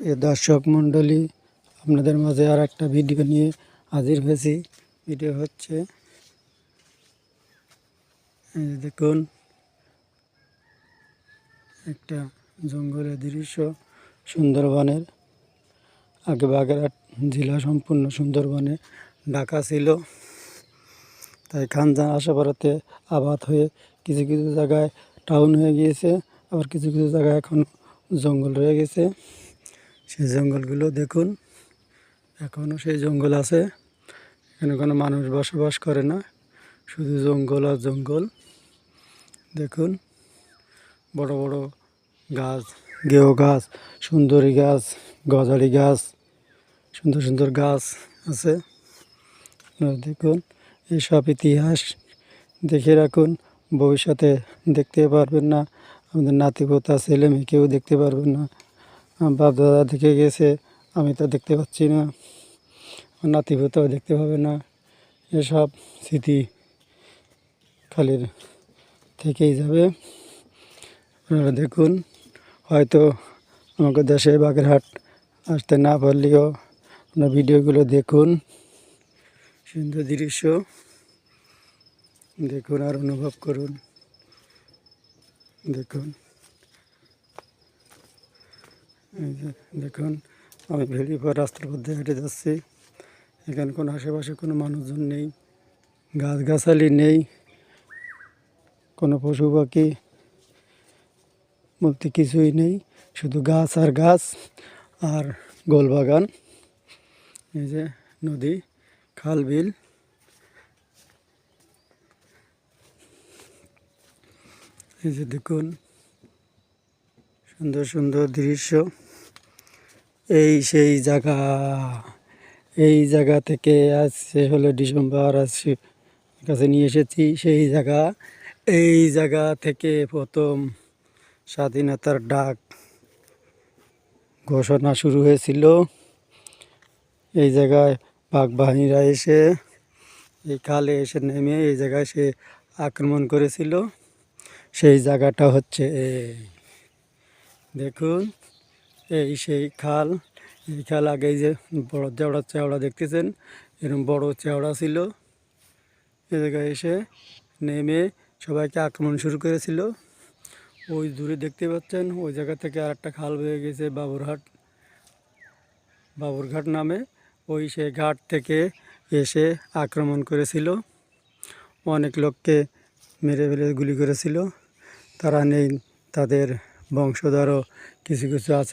এ দর্শক মণ্ডলী, আপনাদের মাঝে আর একটা ভিডিও নিয়ে হাজির হয়েছি। ভিডিও হচ্ছে, এই যে দেখুন, একটা জঙ্গলের দৃশ্য সুন্দরবনের। আগে বাগেরহাট জেলা সম্পূর্ণ সুন্দরবনে ঢাকা ছিল, তাই খানজান আশাপাড়াতে আবাদ হয়ে কিছু কিছু জায়গায় টাউন হয়ে গিয়েছে, আবার কিছু কিছু জায়গায় এখন জঙ্গল রয়ে গেছে। সেই জঙ্গলগুলো দেখুন, এখনও সেই জঙ্গল আছে। এখানে কোনো মানুষ বসবাস করে না, শুধু জঙ্গল আর জঙ্গল। দেখুন, বড় বড় গাছ, গেও গাছ, সুন্দরী গাছ, গজারি গাছ, সুন্দর সুন্দর গাছ আছে। আপনারা দেখুন, এইসব ইতিহাস দেখে রাখুন, ভবিষ্যতে দেখতে পারবেন না। আমাদের নাতিপোতা ছেলে মেয়ে কেউ দেখতে পারবেন না। আমার বাপ দাদা দেখে গেছে, আমি তো দেখতে পাচ্ছি না, আমার নাতিপোতাও দেখতে পাবে না। এসব স্মৃতি খালি থেকেই যাবে। আপনারা দেখুন, হয়তো আমাকে দেশে বাগেরহাট আসতে না পারলেও আপনার ভিডিওগুলো দেখুন, সুন্দর দৃশ্য দেখুন আর অনুভব করুন। দেখুন, দেখুন, আমি ভেড়ির পর রাস্তার মধ্যে হেঁটে যাচ্ছি। এখানে কোনো আশেপাশে কোনো মানুষজন নেই, গাছগাছালি নেই, কোনো পশু পাখি বলতে কিছুই নেই, শুধু গাছ আর গাছ আর গোলবাগান। এই যে নদী, খাল, বিল। এই যে দেখুন, সুন্দর সুন্দর দৃশ্য। এই সেই জায়গা, এই জায়গা থেকে আজ শেষ হলো ডিসেম্বর, আজ কাছে নিয়ে এসেছি সেই জায়গা। এই জায়গা থেকে প্রথম স্বাধীনতার ডাক ঘোষণা শুরু হয়েছিল। এই জায়গায় বাঘবাহিনীরা এসে এই খালে এসে নেমে এই জায়গায় সে আক্রমণ করেছিল। সেই জায়গাটা হচ্ছে দেখুন, এই সেই খাল। এই খাল আগে যে বড় চেওড়া দেখতেছেন, এরকম বড় চেওড়া ছিল। এ জায়গায় এসে নেমে সবাইকে আক্রমণ শুরু করেছিল। ওই দূরে দেখতে পাচ্ছেন, ওই জায়গা থেকে আর একটা খাল বয়ে গেছে বাবুরঘাট নামে। ওই সেই ঘাট থেকে এসে আক্রমণ করেছিল, অনেক লোককে মেরে ফেলে গুলি করেছিল। তারা নেই, তাদের বংশধরও কিছু কিছু আছে।